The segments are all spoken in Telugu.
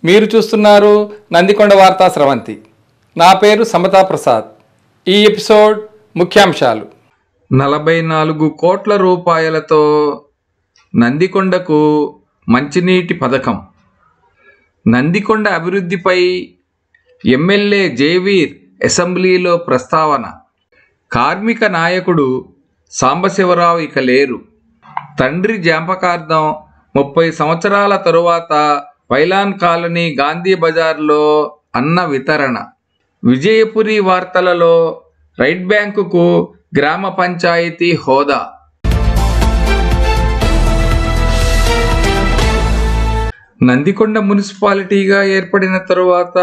మీరు చూస్తున్నారు నందికొండ వార్తా స్రవంతి. నా పేరు సమతా ప్రసాద్. ఈ ఎపిసోడ్ ముఖ్యాంశాలు. 44 కోట్ల రూపాయలతో నందికొండకు మంచినీటి పథకం. నందికొండ అభివృద్ధిపై ఎమ్మెల్యే జయవీర్ అసెంబ్లీలో ప్రస్తావన. కార్మిక నాయకుడు సాంబశివరావు ఇక లేరు. తండ్రి జ్ఞాపకార్థం 30 సంవత్సరాల తరువాత పైలాన్ కాలనీ గాంధీ బజార్లో అన్న వితరణ. విజయపురి వార్తలలో రైట్ బ్యాంకుకు గ్రామ పంచాయతీ హోదా. నందికొండ మున్సిపాలిటీగా ఏర్పడిన తరువాత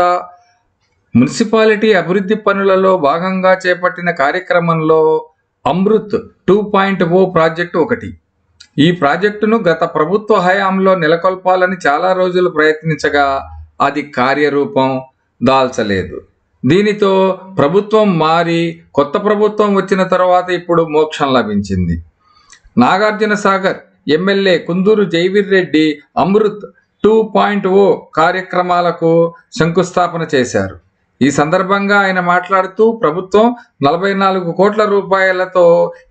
మున్సిపాలిటీ అభివృద్ధి పనులలో భాగంగా చేపట్టిన కార్యక్రమంలో అమృత్ 2.0 ప్రాజెక్టు ఒకటి. ఈ ప్రాజెక్టును గత ప్రభుత్వ హయాంలో నెలకొల్పాలని చాలా రోజులు ప్రయత్నించగా అది కార్యరూపం దాల్చలేదు. దీనితో ప్రభుత్వం మారి కొత్త ప్రభుత్వం వచ్చిన తర్వాత ఇప్పుడు మోక్షం లభించింది. నాగార్జున సాగర్ ఎమ్మెల్యే కుందూరు జయవీర్ రెడ్డి అమృత్ 2.0 కార్యక్రమాలకు శంకుస్థాపన చేశారు. ఈ సందర్భంగా ఆయన మాట్లాడుతూ ప్రభుత్వం 44 కోట్ల రూపాయలతో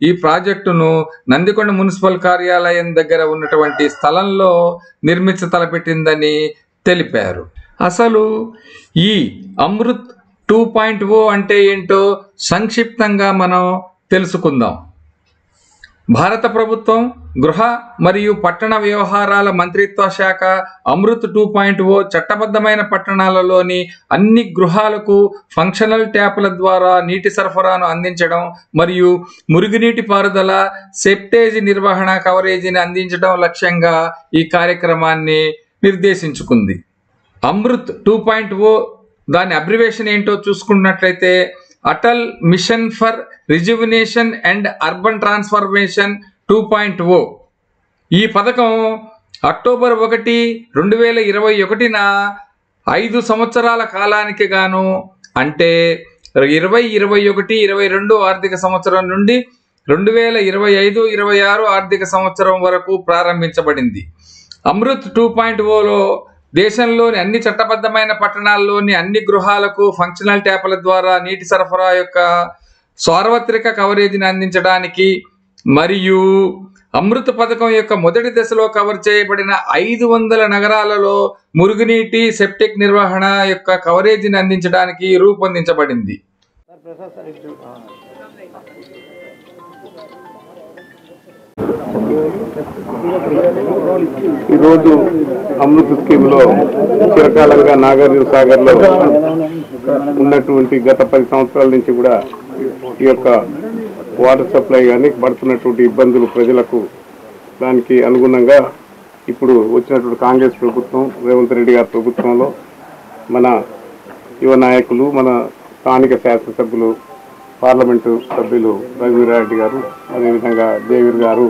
ఈ ప్రాజెక్టును నందికొండ మున్సిపల్ కార్యాలయం దగ్గర ఉన్నటువంటి స్థలంలో తలపెట్టిందని తెలిపారు. అసలు ఈ అమృత్ 2.0 అంటే ఏంటో సంక్షిప్తంగా మనం తెలుసుకుందాం. భారత ప్రభుత్వం గృహ మరియు పట్టణ వ్యవహారాల మంత్రిత్వ శాఖ అమృత్ 2.0 చట్టబద్ధమైన పట్టణాలలోని అన్ని గృహాలకు ఫంక్షనల్ ట్యాపుల ద్వారా నీటి సరఫరాను అందించడం మరియు మురుగునీటి పారుదల, సెప్టేజ్ నిర్వహణ కవరేజీని అందించడం లక్ష్యంగా ఈ కార్యక్రమాన్ని నిర్దేశించుకుంది. అమృత్ 2.0 దాని అబ్రివేషన్ ఏంటో చూసుకున్నట్లయితే Atal mission for rejuvenation and urban transformation 2.0. ఈ పథకం అక్టోబర్ 1, 2021 5 సంవత్సరాల కాలానికి గాను అంటే 2021-22 ఆర్థిక సంవత్సరం నుండి 2025-26 ఆర్థిక సంవత్సరం వరకు ప్రారంభించబడింది. అమృత్ 2.0లో దేశంలోని అన్ని చట్టబద్ధమైన పట్టణాల్లోని అన్ని గృహాలకు ఫంక్షనల్ ట్యాపుల ద్వారా నీటి సరఫరా యొక్క సార్వత్రిక కవరేజీని అందించడానికి మరియు అమృత పథకం యొక్క మొదటి దశలో కవర్ చేయబడిన 500 నగరాలలో మురుగునీటి సెప్టిక్ నిర్వహణ యొక్క కవరేజీని అందించడానికి రూపొందించబడింది. ఈరోజు అమృత్ స్కీమ్లో చిరకాలంగా నాగార్జున సాగర్లో ఉన్నటువంటి గత 10 సంవత్సరాల నుంచి కూడా ఈ యొక్క వాటర్ సప్లై కానీ పడుతున్నటువంటి ఇబ్బందులు ప్రజలకు దానికి అనుగుణంగా ఇప్పుడు వచ్చినటువంటి కాంగ్రెస్ ప్రభుత్వం, రేవంత్ రెడ్డి గారి ప్రభుత్వంలో మన యువ నాయకులు, మన స్థానిక శాసనసభ్యులు, పార్లమెంటు సభ్యులు రఘువీరారెడ్డి గారు, అదేవిధంగా జయవీర్ గారు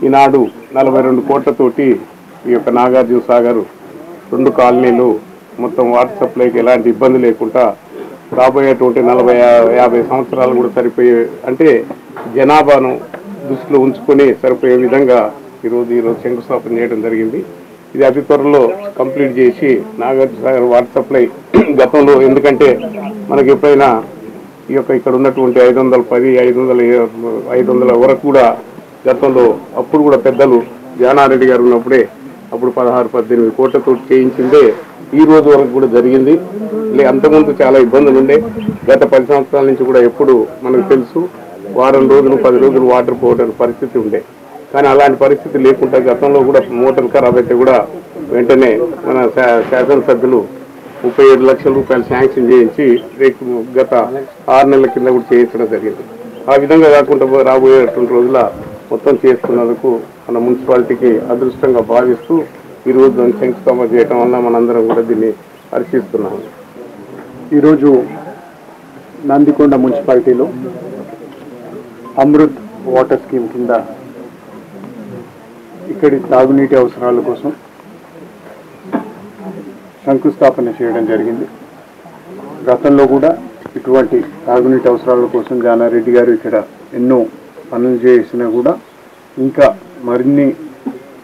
ఈనాడు 42 కోట్లతోటి ఈ యొక్క నాగార్జున సాగర్ 2 కాలనీలు మొత్తం వాటర్ సప్లైకి ఎలాంటి ఇబ్బంది లేకుండా రాబోయేటువంటి 40-50 సంవత్సరాలు కూడా సరిపోయే, అంటే జనాభాను దృష్టిలో ఉంచుకొని సరిపోయే విధంగా ఈరోజు శంకుస్థాపన చేయడం జరిగింది. ఇది అతి త్వరలో కంప్లీట్ చేసి నాగార్జున సాగర్ వాటర్ సప్లై గతంలో, ఎందుకంటే మనకి ఎప్పుడైనా ఈ యొక్క ఇక్కడ ఉన్నటువంటి 500 వరకు కూడా గతంలో అప్పుడు కూడా పెద్దలు జానారెడ్డి గారు ఉన్నప్పుడే అప్పుడు 16-18 కోట్లతో చేయించిందే ఈ రోజు వరకు కూడా జరిగింది. అంతకుముందు చాలా ఇబ్బందులు ఉండే. గత 10 సంవత్సరాల నుంచి కూడా ఎప్పుడు మనకు తెలుసు వారం రోజులు 10 రోజులు వాటర్ పోవడానికి పరిస్థితి ఉండే. కానీ అలాంటి పరిస్థితి లేకుండా గతంలో కూడా మోటార్ ఖరాబ్ అయితే కూడా వెంటనే మన శాసనసభ్యులు 37 లక్షల రూపాయలు శాంక్షన్ చేయించి గత 6 నెలల కింద కూడా చేయించడం జరిగింది. ఆ విధంగా కాకుండా రాబోయేటువంటి రోజుల మొత్తం చేసుకున్నందుకు మన మున్సిపాలిటీకి అదృష్టంగా భావిస్తూ ఈరోజు దాన్ని శంకుస్థాపన చేయడం వల్ల మనందరం కూడా దీన్ని హర్షిస్తున్నాము. ఈరోజు నందికొండ మున్సిపాలిటీలో అమృత్ వాటర్ స్కీమ్ కింద ఇక్కడి తాగునీటి అవసరాల కోసం శంకుస్థాపన చేయడం జరిగింది. గతంలో కూడా ఇటువంటి తాగునీటి అవసరాల కోసం జానారెడ్డి గారు ఇక్కడ ఎన్నో పనులు చేసినా కూడా ఇంకా మరిన్ని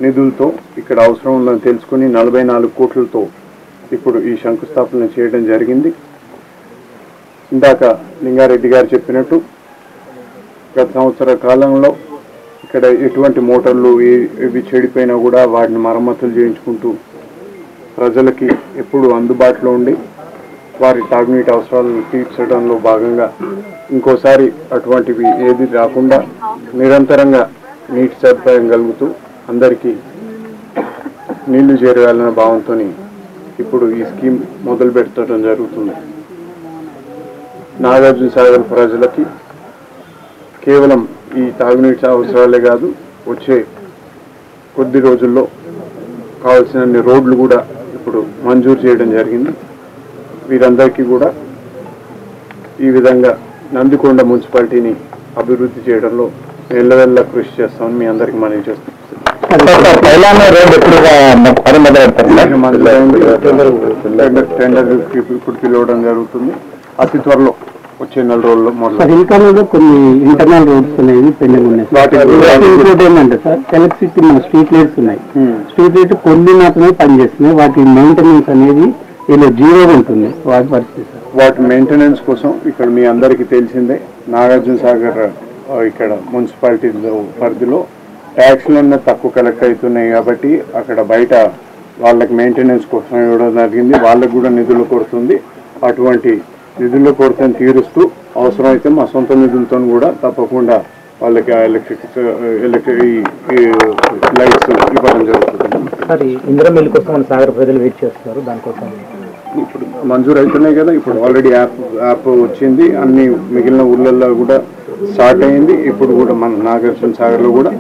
నిధులతో ఇక్కడ అవసరం ఉందని తెలుసుకుని 44 కోట్లతో ఇప్పుడు ఈ శంకుస్థాపన చేయడం జరిగింది. ఇందాక లింగారెడ్డి గారు చెప్పినట్టు గత సంవత్సర కాలంలో ఇక్కడ ఎటువంటి మోటార్లు ఇవి చెడిపోయినా కూడా వాటిని మరమ్మతులు చేయించుకుంటూ ప్రజలకి ఎప్పుడు అందుబాటులో ఉండి వారి తాగునీటి అవసరాలను తీర్చడంలో భాగంగా ఇంకోసారి అటువంటివి ఏది రాకుండా నిరంతరంగా నీటి సదుపాయం కలుగుతూ అందరికీ నీళ్లు చేరవేయాలనే భావంతో ఇప్పుడు ఈ స్కీమ్ మొదలు పెట్టడం జరుగుతుంది. నాగార్జున సాగర్ ప్రజలకి కేవలం ఈ తాగునీటి అవసరాలే కాదు, వచ్చే కొద్ది రోజుల్లో కావాల్సిన రోడ్లు కూడా ఇప్పుడు మంజూరు చేయడం జరిగింది. వీరందరికీ కూడా ఈ విధంగా నందికొండ మున్సిపాలిటీని అభివృద్ధి చేయడంలో ఎల్లవెల్ల కృషి చేస్తామని మీ అందరికీ మనవి చేస్తాం. టెండర్ ఇప్పుడు పిలవడం జరుగుతుంది. అతి త్వరలో వచ్చే 4 రోజుల్లో ఇంకా కొన్ని ఇంటర్నల్ రోడ్స్ అనేవి పెండింగ్ ఉన్నాయి. ఇంకోటి ఏంటంటే సార్, ఎలక్ట్రిసిటీ మన స్ట్రీట్ లైట్స్ ఉన్నాయి. స్ట్రీట్ లైట్ కొన్ని మాత్రమే పనిచేస్తున్నాయి. వాటి మెయింటెనెన్స్ అనేది ఇలా జీరో ఉంటుంది. వాటి పరిస్థితి సార్, వాటి మెయింటెనెన్స్ కోసం ఇక్కడ మీ అందరికీ తెలిసిందే నాగార్జున సాగర్ ఇక్కడ మున్సిపాలిటీ పరిధిలో ట్యాక్స్లన్నీ తక్కువ కలెక్ట్ అవుతున్నాయి కాబట్టి అక్కడ బయట వాళ్ళకి మెయింటెనెన్స్ కోసం ఇవ్వడం జరిగింది. వాళ్ళకు కూడా నిధులు కొడుతుంది. అటువంటి నిధుల కొరతను తీరుస్తూ అవసరమైతే మా సొంత నిధులతో కూడా తప్పకుండా వాళ్ళకి ఎలక్ట్రిక్ లైట్స్ ఇవ్వడం జరుగుతుంది. సార్, ఇందిరా మిల్ కోసం మన సాగర్ ప్రజలు వెయిట్ చేస్తున్నారు. దానికోసం ఇప్పుడు మంజూరు అవుతున్నాయి కదా. ఇప్పుడు ఆల్రెడీ యాప్ వచ్చింది. అన్ని మిగిలిన ఊళ్ళల్లో కూడా స్టార్ట్ అయింది. ఇప్పుడు కూడా మన నాగార్జున సాగర్లో కూడా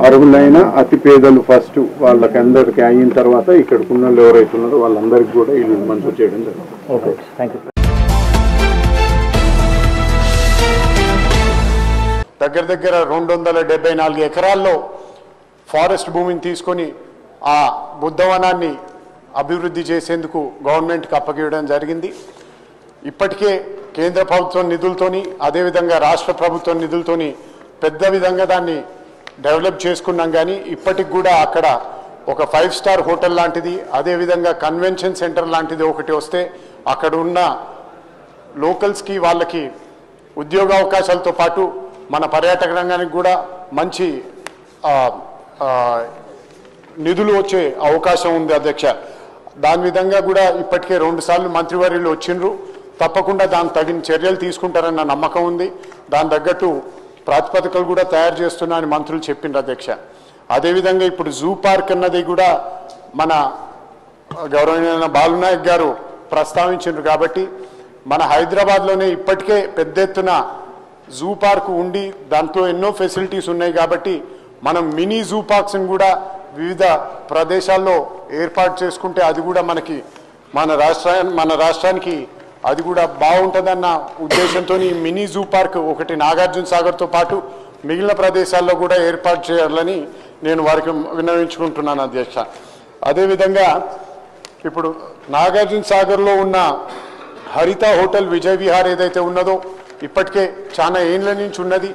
అర్హులైన అతి పేదలు ఫస్ట్ వాళ్ళకి అందరికీ అయిన తర్వాత ఇక్కడికి ఉన్న వాళ్ళు ఎవరైతున్నారో వాళ్ళందరికీ కూడా ఇల్లు మంజూరు చేయడం జరుగుతుంది. Okay, thank you. దగ్గర 274 ఎకరాల్లో ఫారెస్ట్ భూమిని తీసుకొని ఆ బుద్ధవనాన్ని అభివృద్ధి చేసేందుకు గవర్నమెంట్కి అప్పగివ్వడం జరిగింది. ఇప్పటికే కేంద్ర ప్రభుత్వం నిధులతోని అదేవిధంగా రాష్ట్ర ప్రభుత్వం నిధులతోని పెద్ద విధంగా దాన్ని డెవలప్ చేసుకున్నాం. కానీ ఇప్పటికి కూడా అక్కడ ఒక 5 స్టార్ హోటల్ లాంటిది, అదేవిధంగా కన్వెన్షన్ సెంటర్ లాంటిది ఒకటి వస్తే అక్కడ ఉన్న లోకల్స్కి వాళ్ళకి ఉద్యోగ అవకాశాలతో పాటు మన పర్యాటక రంగానికి కూడా మంచి నిధులు వచ్చే అవకాశం ఉంది అధ్యక్ష. దాని విధంగా కూడా ఇప్పటికే 2 సార్లు మంత్రివర్యులు వచ్చిండ్రు. తప్పకుండా దానికి తగిన చర్యలు తీసుకుంటారన్న నమ్మకం ఉంది. దాని తగ్గట్టు ప్రాతిపదికలు కూడా తయారు చేస్తున్నా అని మంత్రులు చెప్పిండ్రు అధ్యక్ష. అదేవిధంగా ఇప్పుడు జూ పార్క్ అన్నది కూడా మన గౌరవనీయ బాలునాయక్ గారు ప్రస్తావించారు కాబట్టి మన హైదరాబాద్లోనే ఇప్పటికే పెద్ద ఎత్తున జూ పార్క్ ఉండి దాంట్లో ఎన్నో ఫెసిలిటీస్ ఉన్నాయి కాబట్టి మనం మినీ జూ పార్క్స్ని కూడా వివిధ ప్రదేశాల్లో ఏర్పాటు చేసుకుంటే అది కూడా మనకి మన రాష్ట్రానికి అది కూడా బాగుంటుందన్న ఉద్దేశంతో మినీ జూ పార్క్ ఒకటి నాగార్జున సాగర్తో పాటు మిగిలిన ప్రదేశాల్లో కూడా ఏర్పాటు చేయాలని నేను వారికి విన్నవించుకుంటున్నాను అధ్యక్ష. అదేవిధంగా ఇప్పుడు నాగార్జున సాగర్లో ఉన్న హరిత హోటల్ విజయ్ విహార్ ఏదైతే ఉన్నదో ఇప్పటికే చాలా ఏళ్ళ నుంచి ఉన్నది.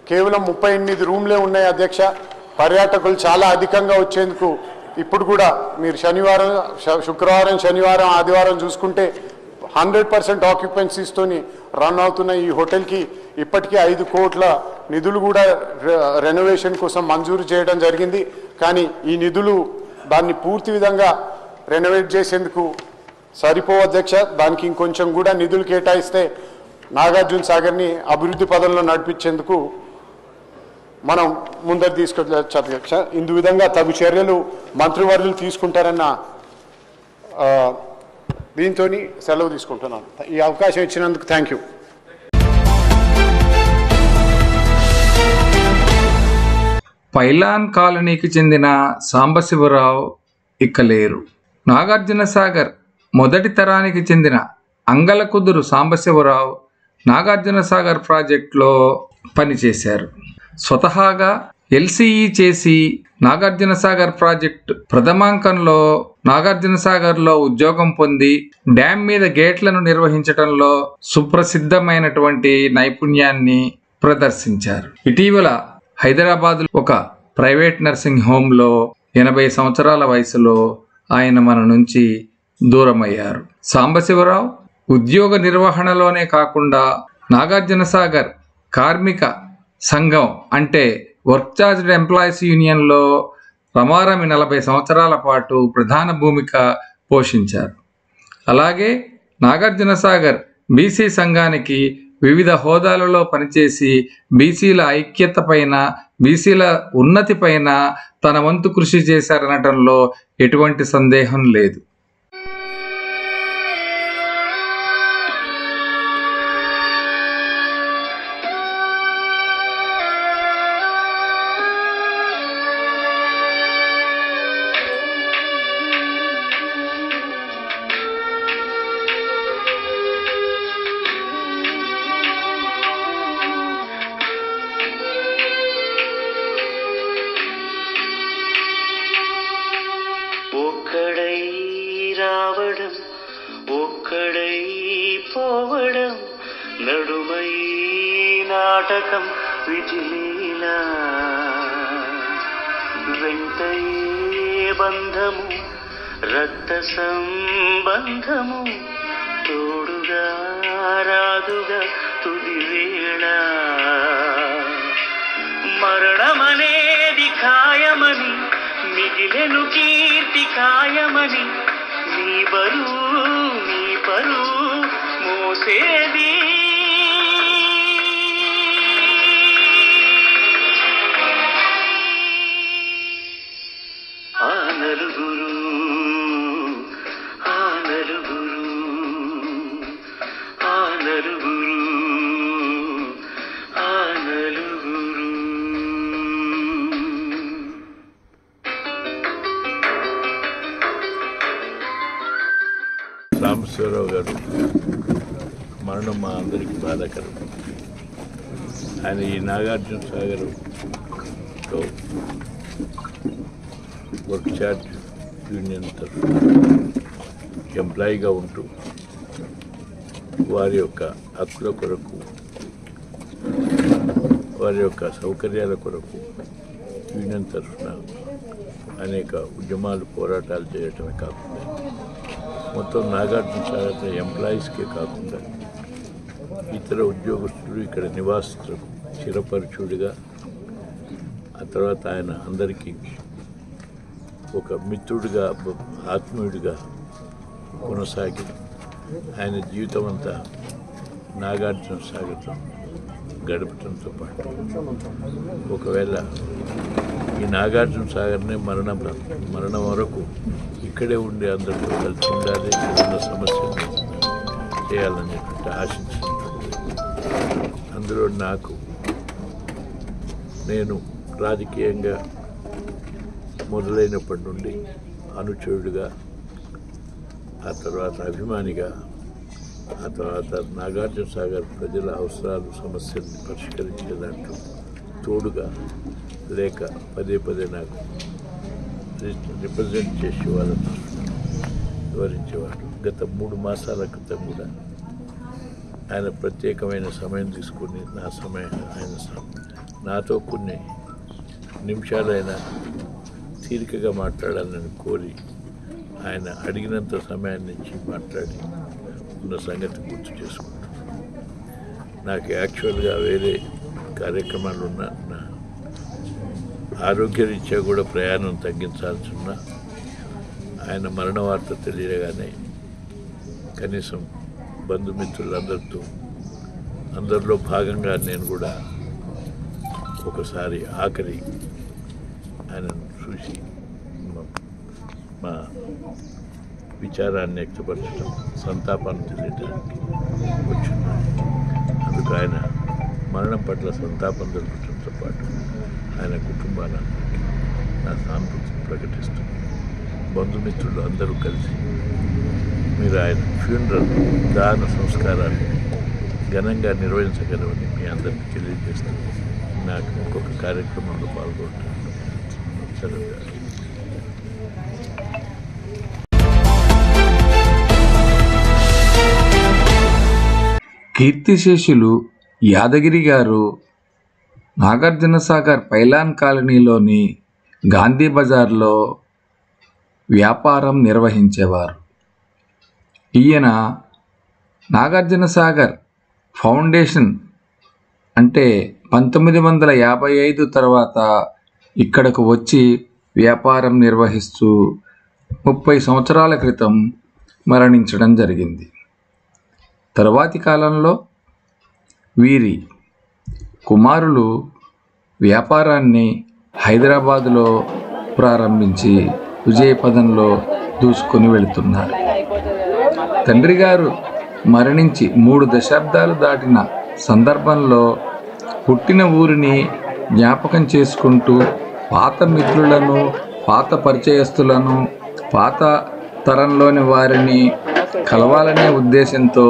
కేవలం 38 రూమ్లే ఉన్నాయి అధ్యక్ష. పర్యాటకులు చాలా అధికంగా వచ్చేందుకు ఇప్పుడు కూడా మీరు శుక్రవారం, శనివారం, ఆదివారం చూసుకుంటే 100% ఆక్యుపెన్సీస్తోని రన్ అవుతున్న ఈ హోటల్కి ఇప్పటికీ 5 కోట్ల నిధులు కూడా రెనోవేషన్ కోసం మంజూరు చేయడం జరిగింది. కానీ ఈ నిధులు దాన్ని పూర్తి విధంగా రెనోవేట్ చేసేందుకు సరిపోవు అధ్యక్ష. దానికి ఇంకొంచెం కూడా నిధులు కేటాయిస్తే నాగార్జున సాగర్ని అభివృద్ధి పదంలో నడిపించేందుకు మనం ముందరు తీసుకొచ్చు అధ్యక్ష. ఇందు విధంగా తగు చర్యలు మంత్రివర్యులు తీసుకుంటారన్న దీంతో సెలవు తీసుకుంటున్నాను. ఈ అవకాశం ఇచ్చినందుకు థ్యాంక్ యూ. పైలాన్ కాలనీకి చెందిన సాంబశివరావు ఇక లేరు. నాగార్జున సాగర్ మొదటి తరానికి చెందిన అంగలకుదురు సాంబశివరావు నాగార్జున సాగర్ ప్రాజెక్టులో పనిచేశారు. స్వతహాగా ఎల్సీఈ చేసి నాగార్జున సాగర్ ప్రాజెక్టు ప్రథమాంకంలో నాగార్జున సాగర్లో ఉద్యోగం పొంది డ్యామ్ మీద గేట్లను నిర్వహించడంలో సుప్రసిద్ధమైనటువంటి నైపుణ్యాన్ని ప్రదర్శించారు. ఇటీవల హైదరాబాద్ ఒక ప్రైవేట్ నర్సింగ్ హోమ్లో 80 సంవత్సరాల వయసులో ఆయన మన నుంచి దూరమయ్యారు. సాంబశివరావు ఉద్యోగ నిర్వహణలోనే కాకుండా నాగార్జునసాగర్ కార్మిక సంఘం అంటే వర్క్ చార్జ్డ్ ఎంప్లాయీస్ యూనియన్లో రమారమి 40 సంవత్సరాల పాటు ప్రధాన భూమిక పోషించారు. అలాగే నాగార్జునసాగర్ బీసీ సంఘానికి వివిధ హోదాలలో పనిచేసి బీసీల ఐక్యత పైన, బీసీల ఉన్నతి పైన తన వంతు కృషి చేశారనటంలో ఎటువంటి సందేహం లేదు. ఒక్కడై రావడం ఒక్కడై పోవడం నడుమై నాటకం విజిలీలా వెంటయే బంధము రక్త సంబంధము తోడుగా రాదుగా తుది వేళ మరణమనేది ఖాయమని మిగిలెను కీర్తి కాయమని నీ బరువు నీ పరువు మోసేది ఆ నలుగురు ఆ నలుగురు ఆ నలుగురు ఆ నలుగురు. సాంబశివరావు గారు మరణం మా అందరికీ బాధాకరం. ఆయన ఈ నాగార్జునసాగర్లో వర్క్ చార్జ్ యూనియన్ తరఫున ఎంప్లాయీగా ఉంటూ వారి యొక్క హక్కుల కొరకు, వారి యొక్క సౌకర్యాల కొరకు యూనియన్ తరఫున అనేక ఉద్యమాలు, పోరాటాలు చేయటమే కాకుండా మొత్తం నాగార్జునసాగర్ ఎంప్లాయీస్కే కాకుండా ఇతర ఉద్యోగస్తులు, ఇక్కడ నివాసితులకు చిరపరిచుడిగా, ఆ తర్వాత ఆయన అందరికీ ఒక మిత్రుడిగా, ఆత్మీయుడిగా కొనసాగి ఆయన జీవితం అంతా నాగార్జునసాగర్తో గడపడంతో పాటు ఒకవేళ ఈ నాగార్జునసాగర్నే మరణం వరకు ఇక్కడే ఉండి అందరితో కలిసి ఉండాలి, ఉన్న సమస్యలు చేయాలనేటువంటి ఆశించింది. అందులో నేను రాజకీయంగా మొదలైనప్పటి నుండి అనుచరుడిగా, ఆ తర్వాత అభిమానిగా, ఆ తర్వాత నాగార్జునసాగర్ ప్రజల అవసరాలు, సమస్యలను పరిష్కరించే దాంట్లో తోడుగా లేక పదే పదే నాకు రిప్రజెంట్ చేసే వాళ్ళతో వివరించేవాడు. గత 3 మాసాల క్రితం కూడా ఆయన ప్రత్యేకమైన సమయం తీసుకుని ఆయన నాతో కొన్ని నిమిషాలైనా తీరికగా మాట్లాడాలని కోరి ఆయన అడిగినంత సమయాన్ని నుంచి మాట్లాడి ఉన్న సంగతి గుర్తు చేసుకుంటాను. నాకు యాక్చువల్గా వేరే కార్యక్రమాలు ఉన్న ఆరోగ్యరీత్యా కూడా ప్రయాణం తగ్గించాల్సి ఉన్నా ఆయన మరణ వార్త తెలియగానే కనీసం అందరిలో భాగంగా నేను కూడా ఒకసారి ఆఖరి ఆయనను చూసి మా విచారాన్ని వ్యక్తపరచడం, సంతాపాన్ని తెలియడానికి వచ్చున్నాను. అందుకు ఆయన మరణం పట్ల సంతాపం జరపడంతో పాటు ఆయన కుటుంబాలందరికీ నా సానుభూతిని ప్రకటిస్తూ బంధుమిత్రులు అందరూ కలిసి మీరు ఆయన ఫ్యూనరల్ దాన సంస్కారాన్ని ఘనంగా నిర్వహించగలవని మీ అందరికీ తెలియజేస్తాను. నాకు ఇంకొక కార్యక్రమంలో పాల్గొంటాను. సెలవు. కీర్తిశేషులు యాదగిరి గారు నాగార్జునసాగర్ పైలాన్ కాలనీలోని గాంధీ బజార్లో వ్యాపారం నిర్వహించేవారు. ఈయన నాగార్జున సాగర్ ఫౌండేషన్ అంటే 1955 తర్వాత ఇక్కడకు వచ్చి వ్యాపారం నిర్వహిస్తూ 30 సంవత్సరాల క్రితం మరణించడం జరిగింది. తరువాతి కాలంలో వీరి కుమారులు వ్యాపారాన్ని హైదరాబాదులో ప్రారంభించి విజయపదంలో దూసుకొని వెళుతున్నారు. తండ్రి గారు మరణించి 3 దశాబ్దాలు దాటిన సందర్భంలో పుట్టిన ఊరిని జ్ఞాపకం చేసుకుంటూ పాత మిత్రులను, పాత పరిచయస్తులను, పాత తరంలోని వారిని కలవాలనే ఉద్దేశంతో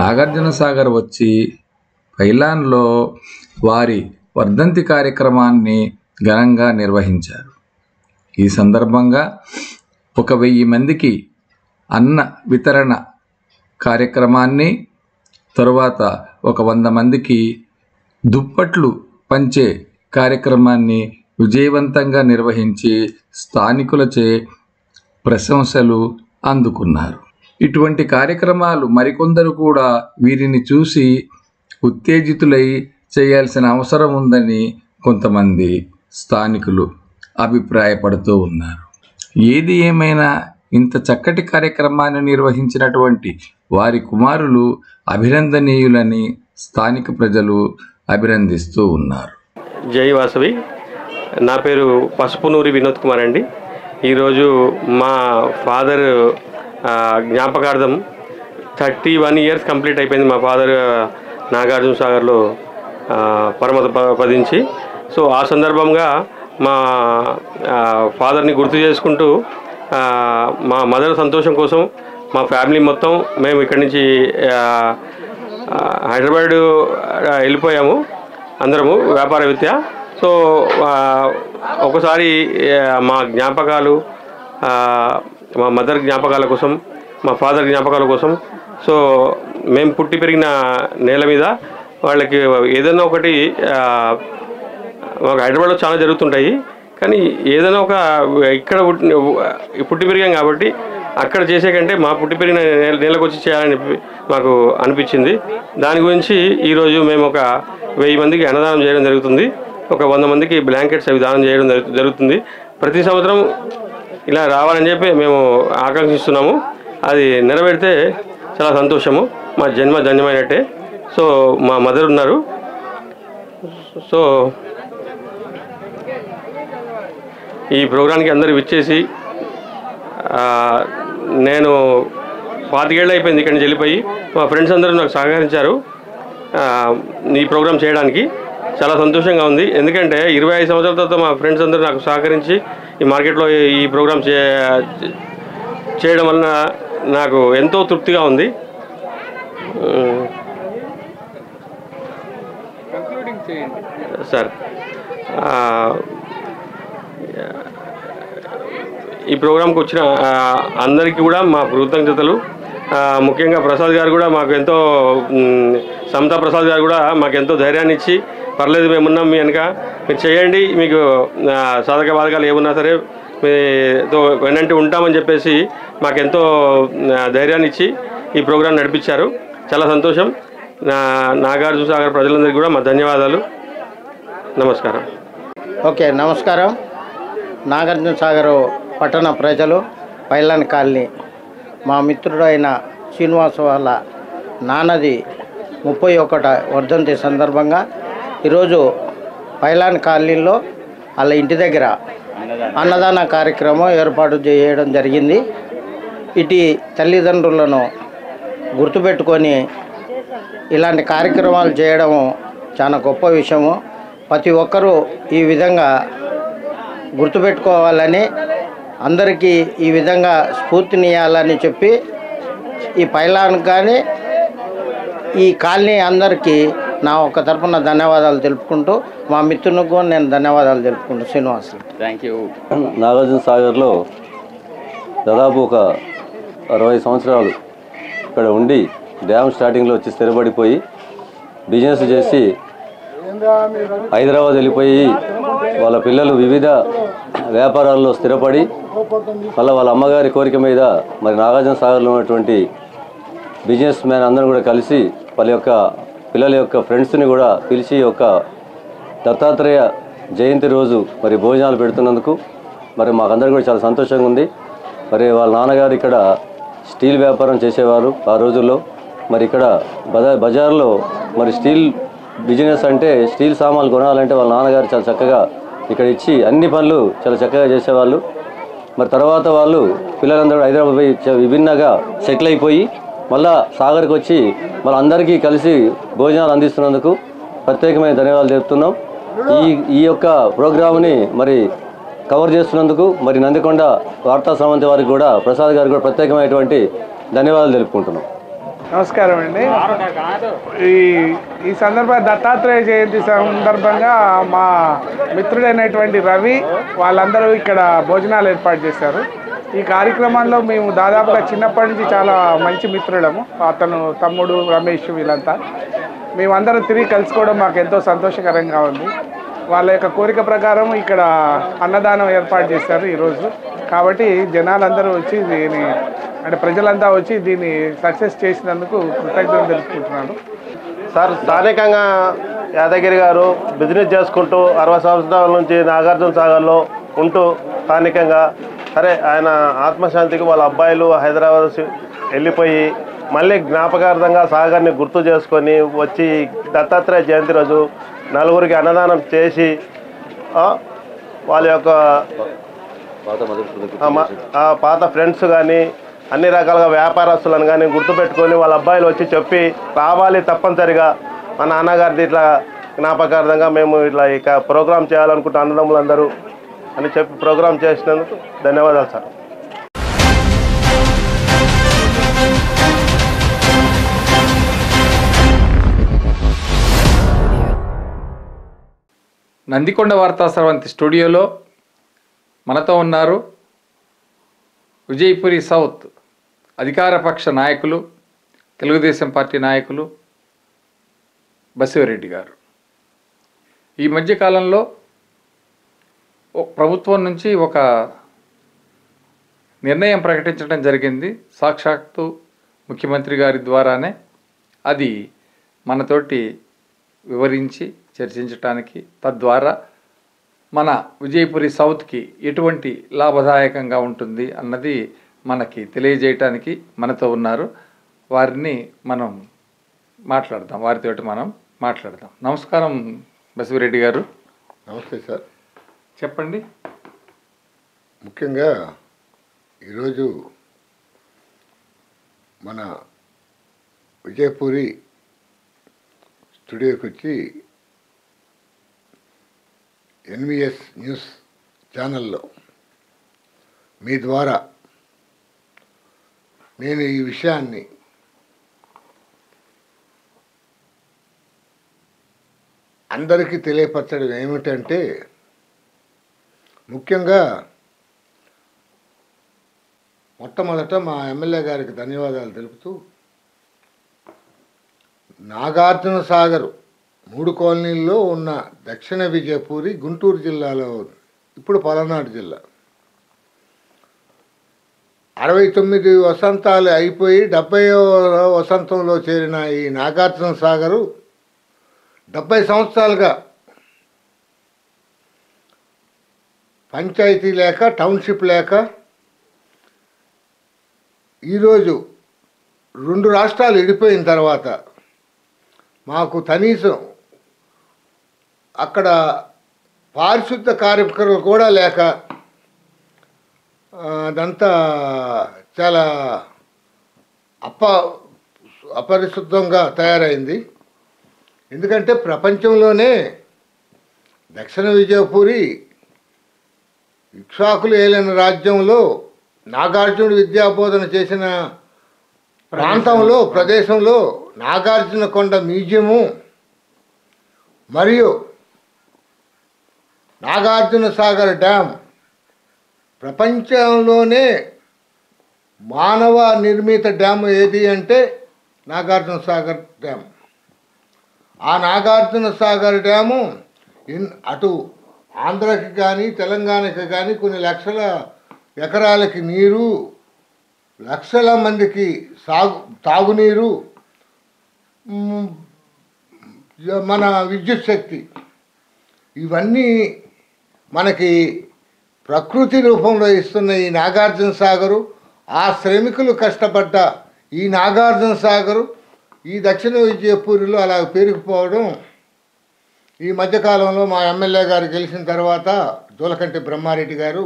నాగార్జున సాగర్ వచ్చి పైలాన్లో వారి వర్ధంతి కార్యక్రమాన్ని ఘనంగా నిర్వహించారు. ఈ సందర్భంగా 1000 మందికి అన్న వితరణ కార్యక్రమాన్ని, తరువాత 100 మందికి దుప్పట్లు పంచే కార్యక్రమాన్ని విజయవంతంగా నిర్వహించి స్థానికులచే ప్రశంసలు అందుకున్నారు. ఇటువంటి కార్యక్రమాలు మరికొందరు కూడా వీరిని చూసి ఉత్తేజితులై చేయాల్సిన అవసరం ఉందని కొంతమంది స్థానికులు అభిప్రాయపడుతూ ఉన్నారు. ఏది ఏమైనా ఇంత చక్కటి కార్యక్రమాన్ని నిర్వహించినటువంటి వారి కుమారులు అభినందనీయులని స్థానిక ప్రజలు అభినందిస్తూ ఉన్నారు. జై వాసవి. నా పేరు పసుపునూరి వినోద్ కుమార్ అండి. ఈరోజు మా ఫాదర్ జ్ఞాపకార్థం 31 ఇయర్స్ కంప్లీట్ అయిపోయింది. మా ఫాదర్ నాగార్జున సాగర్లో పదించి. సో ఆ సందర్భంగా మా ఫాదర్ని గుర్తు చేసుకుంటూ మా మదర్ సంతోషం కోసం మా ఫ్యామిలీ మొత్తం మేము ఇక్కడి నుంచి హైదరాబాద్ వెళ్ళిపోయాము అందరము వ్యాపార రీత్యా. సో ఒకసారి మా జ్ఞాపకాలు, మా మదర్ జ్ఞాపకాల కోసం, మా ఫాదర్ జ్ఞాపకాల కోసం, సో మేము పుట్టి పెరిగిన నేల మీద వాళ్ళకి ఏదైనా ఒకటి, మాకు హైదరాబాద్లో చాలా జరుగుతుంటాయి కానీ ఏదైనా ఒక ఇక్కడ పుట్టి పెరిగాం కాబట్టి అక్కడ చేసే కంటే మా పుట్టి పెరిగిన నేలకు వచ్చి చేయాలని మాకు అనిపించింది. దాని గురించి ఈరోజు మేము ఒక 1000 మందికి అన్నదానం చేయడం జరుగుతుంది. ఒక 100 మందికి బ్లాంకెట్స్ అవి దానం చేయడం జరుగుతుంది. ప్రతి సంవత్సరం ఇలా రావాలని చెప్పి మేము ఆకాంక్షిస్తున్నాము. అది నెరవేరితే చాలా సంతోషము, మా జన్మ ధన్యమైనట్టే. సో మా మదర్ ఉన్నారు. సో ఈ ప్రోగ్రాంకి అందరూ విచ్చేసి, నేను 25 ఏళ్ళు అయిపోయింది ఇక్కడి నుంచి వెళ్ళిపోయి, మా ఫ్రెండ్స్ అందరూ నాకు సహకరించారు ఈ ప్రోగ్రాం చేయడానికి. చాలా సంతోషంగా ఉంది. ఎందుకంటే 25 సంవత్సరాల తర్వాత మా ఫ్రెండ్స్ అందరూ నాకు సహకరించి ఈ మార్కెట్లో ఈ ప్రోగ్రాం చేయడం వలన నాకు ఎంతో తృప్తిగా ఉంది. సార్, ఈ ప్రోగ్రాంకి వచ్చిన అందరికీ కూడా మా కృతజ్ఞతలు. ముఖ్యంగా ప్రసాద్ గారు కూడా మాకు ఎంతో, సమతా ప్రసాద్ గారు కూడా మాకు ఎంతో ధైర్యాన్ని ఇచ్చి, పర్లేదు మేమున్నాం మీ వెనక, మీరు చేయండి, మీకు సాధక బాధకాలు ఏమున్నా సరే మీతో వెనంటి ఉంటామని చెప్పేసి మాకెంతో ధైర్యాన్ని ఇచ్చి ఈ ప్రోగ్రాం నడిపించారు. చాలా సంతోషం. నాగార్జున సాగర్ ప్రజలందరికీ కూడా మా ధన్యవాదాలు. నమస్కారం. ఓకే, నమస్కారం. నాగార్జున సాగర్ పట్టణ ప్రజలు, పైలాన్ కాలనీ, మా మిత్రుడు అయిన శ్రీనివాస్ వాళ్ళ నాన్నది 31వ వర్ధంతి సందర్భంగా ఈరోజు పైలాన్ కాలనీలో వాళ్ళ ఇంటి దగ్గర అన్నదాన కార్యక్రమం ఏర్పాటు చేయడం జరిగింది. ఇటు తల్లిదండ్రులను గుర్తుపెట్టుకొని ఇలాంటి కార్యక్రమాలు చేయడం చాలా గొప్ప విషయము. ప్రతి ఒక్కరూ ఈ విధంగా గుర్తుపెట్టుకోవాలని, అందరికీ ఈ విధంగా స్ఫూర్తినియాలని చెప్పి ఈ పైలాన్ కానీ ఈ కాలనీ అందరికీ నా ఒక తరపున ధన్యవాదాలు తెలుపుకుంటూ, మా మిత్రునికి కూడా నేను ధన్యవాదాలు తెలుపుకుంటూ. Srinivas, thank you. నాగార్జున సాగర్లో దాదాపు ఒక 60 సంవత్సరాలు ఇక్కడ ఉండి డ్యామ్ స్టార్టింగ్లో వచ్చి స్థిరపడిపోయి బిజినెస్ చేసి హైదరాబాద్ వెళ్ళిపోయి వాళ్ళ పిల్లలు వివిధ వ్యాపారాల్లో స్థిరపడి మళ్ళీ వాళ్ళ అమ్మగారి కోరిక మీద మరి నాగార్జున సాగర్లో ఉన్నటువంటి బిజినెస్ మ్యాన్ అందరూ కూడా కలిసి వాళ్ళ యొక్క పిల్లల యొక్క ఫ్రెండ్స్ని కూడా పిలిచి ఒక దత్తాత్రేయ జయంతి రోజు మరి భోజనాలు పెడుతున్నందుకు మరి మాకందరికీ కూడా చాలా సంతోషంగా ఉంది. మరి వాళ్ళ నాన్నగారు ఇక్కడ స్టీల్ వ్యాపారం చేసేవారు ఆ రోజుల్లో. మరి ఇక్కడ బజార్లో మరి స్టీల్ బిజినెస్ అంటే స్టీల్ సామాన్లు కొనాలంటే వాళ్ళ నాన్నగారు చాలా చక్కగా ఇక్కడ ఇచ్చి అన్ని పనులు చాలా చక్కగా చేసేవాళ్ళు. మరి తర్వాత వాళ్ళు పిల్లలందరూ హైదరాబాద్ పోయి విభిన్నంగా సెటిల్ అయిపోయి మళ్ళా సాగర్కి వచ్చి అందరికీ కలిసి భోజనాలు అందిస్తున్నందుకు ప్రత్యేకమైన ధన్యవాదాలు తెలుపుతున్నాం. ఈ యొక్క ప్రోగ్రామ్ని మరి కవర్ చేస్తున్నందుకు మరి నందికొండ వార్తా సమంతి వారికి కూడా ప్రసాద్ గారికి కూడా ప్రత్యేకమైనటువంటి ధన్యవాదాలు తెలుపుకుంటున్నాం. నమస్కారం అండి. ఈ సందర్భంగా దత్తాత్రేయ జయంతి సందర్భంగా మా మిత్రుడైనటువంటి రవి వాళ్ళందరూ ఇక్కడ భోజనాలు ఏర్పాటు చేశారు. ఈ కార్యక్రమంలో మేము దాదాపుగా చిన్నప్పటి నుంచి చాలా మంచి మిత్రులము. అతను తమ్ముడు రమేష్ వీళ్ళంతా మేమందరం తిరిగి కలుసుకోవడం మాకు ఎంతో సంతోషకరంగా ఉంది. వాళ్ళ యొక్క కోరిక ప్రకారం ఇక్కడ అన్నదానం ఏర్పాటు చేశారు ఈరోజు. కాబట్టి జనాలందరూ వచ్చి దీన్ని అంటే ప్రజలంతా వచ్చి దీన్ని సక్సెస్ చేసినందుకు కృతజ్ఞతలు తెలుపుకుంటున్నాను. సార్, స్థానికంగా యాదగిరి గారు బిజినెస్ చేసుకుంటూ 60 సంవత్సరాల నుంచి నాగార్జున సాగర్లో ఉంటూ స్థానికంగా సరే ఆయన ఆత్మశాంతికి వాళ్ళ అబ్బాయిలు హైదరాబాద్ వెళ్ళిపోయి మళ్ళీ జ్ఞాపకార్థంగా సాగర్ని గుర్తు చేసుకొని వచ్చి దత్తాత్రేయ జయంతి రోజు నలుగురికి అన్నదానం చేసి వాళ్ళ యొక్క పాత ఫ్రెండ్స్ కానీ అన్ని రకాలుగా వ్యాపారస్తులను కానీ గుర్తుపెట్టుకొని వాళ్ళ అబ్బాయిలు వచ్చి చెప్పి రావాలి తప్పనిసరిగా మా నాన్నగారిది ఇట్లా జ్ఞాపకార్థంగా మేము ఇట్లా ఇక ప్రోగ్రాం చేయాలనుకుంటే అన్నదమ్ములందరూ అని చెప్పి ప్రోగ్రాం చేసినందుకు ధన్యవాదాలు సార్. నందికొండ వార్తా స్రవంతి స్టూడియోలో మనతో ఉన్నారు విజయపురి సౌత్ అధికారపక్ష నాయకులు, తెలుగుదేశం పార్టీ నాయకులు బసిరెడ్డి గారు. ఈ మధ్యకాలంలో ప్రభుత్వం నుంచి ఒక నిర్ణయం ప్రకటించడం జరిగింది. సాక్షాత్తు ముఖ్యమంత్రి గారి ద్వారానే అది మనతోటి వివరించి చర్చించడానికి, తద్వారా మన విజయపురి సౌత్కి ఎటువంటి లాభదాయకంగా ఉంటుంది అన్నది మనకి తెలియజేయటానికి మనతో ఉన్నారు. వారిని మనం మాట్లాడదాం, వారితోటి మనం మాట్లాడదాం. నమస్కారం బసిరెడ్డి గారు. నమస్తే సార్. చెప్పండి. ముఖ్యంగా ఈరోజు మన విజయపురి స్టూడియోకి వచ్చి ఎన్విఎస్ న్యూస్ ఛానల్లో మీ ద్వారా నేను ఈ విషయాన్ని అందరికీ తెలియపరచడం ఏమిటంటే, ముఖ్యంగా మొట్టమొదట మా ఎమ్మెల్యే గారికి ధన్యవాదాలు తెలుపుతూ, నాగార్జున సాగర్ 3 కాలనీల్లో ఉన్న దక్షిణ విజయపూరి గుంటూరు జిల్లాలో ఉంది. ఇప్పుడు పలనాడు జిల్లా. 69 వసంతాలు అయిపోయి 70వ వసంతంలో చేరిన ఈ నాగార్జున సాగరు 70 సంవత్సరాలుగా పంచాయతీ లేక, టౌన్షిప్ లేక, ఈరోజు 2 రాష్ట్రాలు విడిపోయిన తర్వాత మాకు కనీసం అక్కడ పారిశుద్ధ కార్యక్రమాలు కూడా లేక అదంతా చాలా అపరిశుద్ధంగా తయారైంది. ఎందుకంటే ప్రపంచంలోనే దక్షిణ విజయపూరి ఇక్ష్వాకులు ఏలిన రాజ్యంలో నాగార్జునుడు విద్యాబోధన చేసిన ప్రాంతంలో, ప్రదేశంలో నాగార్జున కొండ మ్యూజియము మరియు నాగార్జున సాగర్ డ్యామ్ ప్రపంచంలోనే మానవ నిర్మిత డ్యామ్ ఏది అంటే నాగార్జున సాగర్ డ్యామ్. ఆ నాగార్జున సాగర్ డ్యాము అటు ఆంధ్రకి కానీ తెలంగాణకి కానీ కొన్ని లక్షల ఎకరాలకి నీరు లక్షల మందికి తాగునీరు, మన విద్యుత్ శక్తి ఇవన్నీ మనకి ప్రకృతి రూపంలో ఇస్తున్న ఈ నాగార్జున సాగరు, ఆ శ్రమికులు కష్టపడ్డ ఈ నాగార్జున సాగరు ఈ దక్షిణ విజయపూరిలో అలా పెరిగిపోవడం ఈ మధ్యకాలంలో మా ఎమ్మెల్యే గారు గెలిచిన తర్వాత జూలకంటి బ్రహ్మారెడ్డి గారు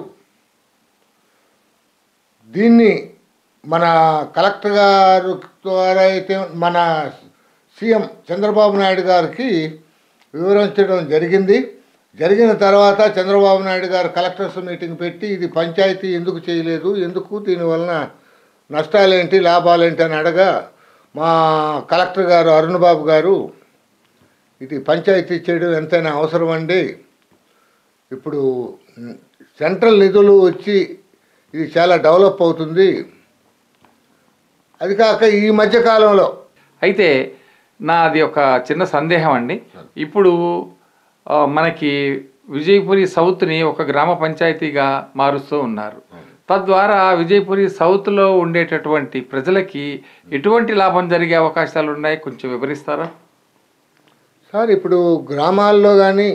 దీన్ని మన కలెక్టర్ గారు ద్వారా అయితే మన సీఎం చంద్రబాబు నాయుడు గారికి వివరించడం జరిగింది. జరిగిన తర్వాత చంద్రబాబు నాయుడు గారు కలెక్టర్స్ మీటింగ్ పెట్టి ఇది పంచాయతీ ఎందుకు చేయలేదు, ఎందుకు దీనివలన నష్టాలేంటి లాభాలేంటి అని అడగా మా కలెక్టర్ గారు అరుణ్ బాబు గారు ఇది పంచాయతీ చేయడం ఎంతైనా అవసరం అండి, ఇప్పుడు సెంట్రల్ నిధులు వచ్చి ఇది చాలా డెవలప్ అవుతుంది, అది కాక ఈ మధ్యకాలంలో అయితే నాది ఒక చిన్న సందేహం అండి. ఇప్పుడు మనకి విజయపురి సౌత్ని ఒక గ్రామ పంచాయతీగా మారుస్తూ ఉన్నారు. తద్వారా విజయపురి సౌత్లో ఉండేటటువంటి ప్రజలకి ఎటువంటి లాభం జరిగే అవకాశాలు ఉన్నాయి, కొంచెం వివరిస్తారా సార్? ఇప్పుడు గ్రామాల్లో కానీ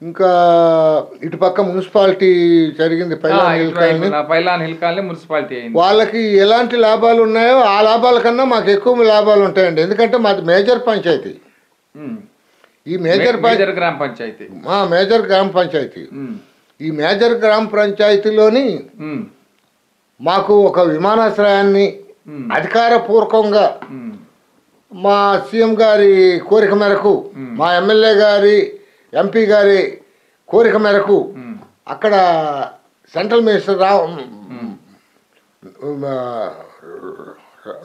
ఇంకా ఇటుపక్క మున్సిపాలిటీ జరిగింది, పైలాన్ హిల్ కాలనీ మున్సిపాలిటీ అయింది. వాళ్ళకి ఎలాంటి లాభాలు ఉన్నాయో ఆ లాభాల కన్నా మాకు ఎక్కువ లాభాలు ఉంటాయండి. ఎందుకంటే మాది మేజర్ పంచాయతీ, ఈ మేజర్ గ్రామ పంచాయతీ, మేజర్ గ్రామ పంచాయతీ. ఈ మేజర్ గ్రామ పంచాయతీలోని మాకు ఒక విమానాశ్రయాన్ని అధికారపూర్వకంగా మా సీఎం గారి కోరిక మేరకు, మా ఎమ్మెల్యే గారి ఎంపీ గారి కోరిక మేరకు అక్కడ సెంట్రల్ మినిస్టర్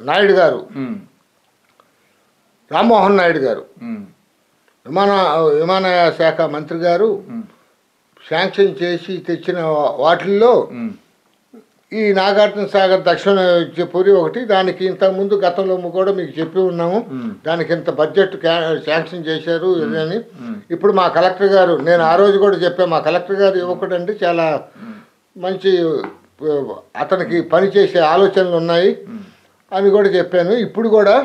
నాయుడు గారు, రామ్మోహన్ నాయుడు గారు, విమానయాన శాఖ మంత్రి గారు శాంక్షన్ చేసి తెచ్చిన వాటిల్లో ఈ నాగార్జున సాగర్ దక్షిణ విజయపురి ఒకటి. దానికి ఇంతకుముందు గతంలో కూడా మీకు చెప్పి ఉన్నాము, దానికి ఇంత బడ్జెట్ శాంక్షన్ చేశారు అని. ఇప్పుడు మా కలెక్టర్ గారు, నేను ఆ రోజు కూడా చెప్పాను, మా కలెక్టర్ గారు యువకుడండి, చాలా మంచి అతనికి పనిచేసే ఆలోచనలు ఉన్నాయి అని కూడా చెప్పాను. ఇప్పుడు కూడా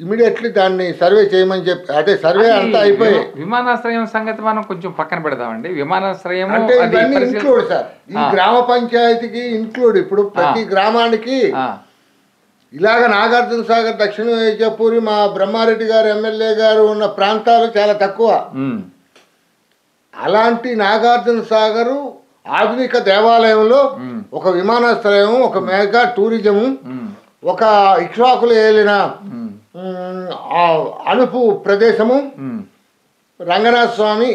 ఇమీడియట్లీ దాన్ని సర్వే చేయమని చెప్పి, అదే సర్వే అంతా అయిపోయి విమానాశ్రయం సంగతి మనం కొంచెం పక్కన పెడదామండి. విమానాశ్రయం అంటే ఇవన్నీ ఇంక్లూడ్ సార్, ఈ గ్రామ పంచాయతీకి ఇంక్లూడ్. ఇప్పుడు ప్రతి గ్రామానికి ఇలాగ నాగార్జున సాగర్, దక్షిణ విజయపూరి, మా బ్రహ్మారెడ్డి గారు ఎమ్మెల్యే గారు ఉన్న ప్రాంతాలు చాలా తక్కువ. అలాంటి నాగార్జున సాగరు ఆధునిక దేవాలయంలో ఒక విమానాశ్రయం, ఒక మెగా టూరిజము, ఒక ఇక్ష్వాకులు ఏలిన అనుపు ప్రదేశము, రంగనాథ స్వామి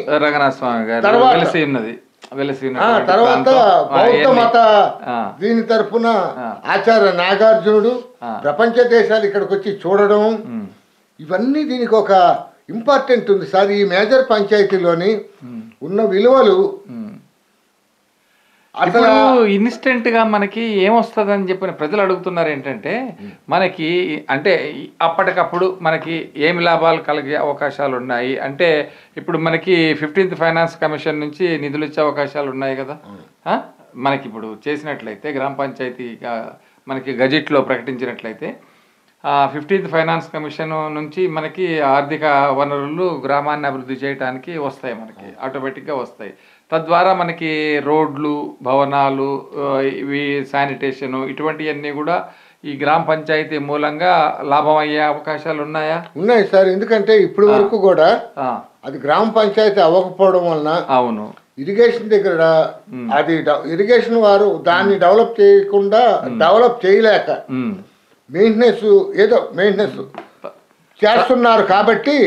తర్వాత బౌద్ధ మత దీని తరఫున ఆచార్య నాగార్జునుడు ప్రపంచ దేశాలు ఇక్కడికి వచ్చి చూడడం, ఇవన్నీ దీనికి ఒక ఇంపార్టెంట్ ఉంది సార్. ఈ మేజర్ పంచాయతీలోని ఉన్న విలువలు ఇప్పుడు ఇన్స్టెంట్ గా మనకి ఏమొస్తుందని చెప్పిన ప్రజలు అడుగుతున్నారు. ఏంటంటే మనకి అంటే అప్పటికప్పుడు మనకి ఏమి లాభాలు కలిగే అవకాశాలు ఉన్నాయి అంటే, ఇప్పుడు మనకి 15th ఫైనాన్స్ కమిషన్ నుంచి నిధులు ఇచ్చే అవకాశాలు ఉన్నాయి కదా. మనకి ఇప్పుడు చేసినట్లయితే గ్రామ పంచాయతీగా మనకి గజెట్లో ప్రకటించినట్లయితే 15th ఫైనాన్స్ కమిషన్ నుంచి మనకి ఆర్థిక వనరులు గ్రామాన్ని అభివృద్ధి చేయడానికి వస్తాయి, మనకి ఆటోమేటిక్గా వస్తాయి. తద్వారా మనకి రోడ్లు, భవనాలు, ఇవి శానిటేషను, ఇటువంటివన్నీ కూడా ఈ గ్రామ పంచాయతీ మూలంగా లాభం అయ్యే అవకాశాలు ఉన్నాయా? ఉన్నాయి సార్. ఎందుకంటే ఇప్పటి వరకు కూడా అది గ్రామ పంచాయతీ అవ్వకపోవడం వలన, అవును, ఇరిగేషన్ దగ్గర అది ఇరిగేషన్ వారు దాన్ని డెవలప్ చేయకుండా, డెవలప్ చేయలేక మెయింటెనెన్స్ ఏదో మెయింటెనెన్స్ చేస్తున్నారు. కాబట్టి